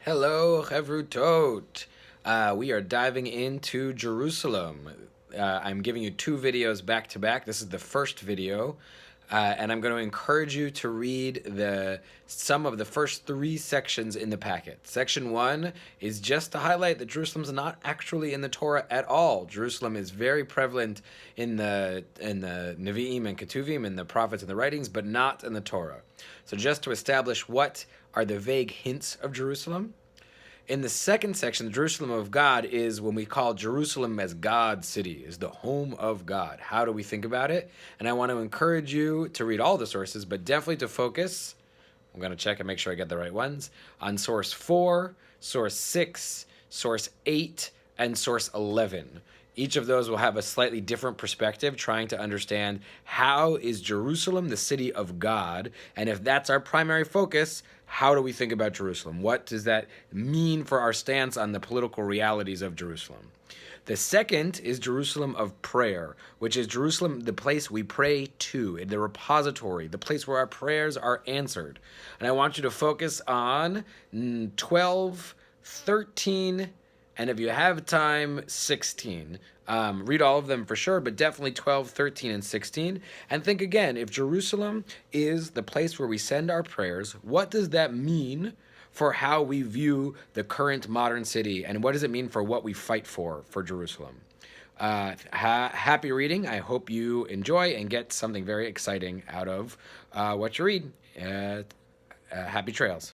Hello, Chevrutot. We are diving into Jerusalem. I'm giving you two videos back to back. This is the first video, and I'm going to encourage you to read some of the first three sections in the packet. Section 1 is just to highlight that Jerusalem's not actually in the Torah at all. Jerusalem is very prevalent in the Nevi'im and Ketuvim, in the prophets and the writings, but not in the Torah. So just to establish what are the vague hints of Jerusalem. In the second section, the Jerusalem of God is when we call Jerusalem as God's city, is the home of God. How do we think about it? And I want to encourage you to read all the sources, but definitely to focus, I'm going to check and make sure I get the right ones, on source 4, source 6, source 8, and source 11. Each of those will have a slightly different perspective, trying to understand how is Jerusalem the city of God, and if that's our primary focus, how do we think about Jerusalem? What does that mean for our stance on the political realities of Jerusalem? The second is Jerusalem of prayer, which is Jerusalem, the place we pray to, the repository, the place where our prayers are answered. And I want you to focus on 12, 13, and if you have time, 16. Read all of them for sure, but definitely 12, 13, and 16. And think again, if Jerusalem is the place where we send our prayers, what does that mean for how we view the current modern city? And what does it mean for what we fight for Jerusalem? Happy reading. I hope you enjoy and get something very exciting out of what you read. Happy trails.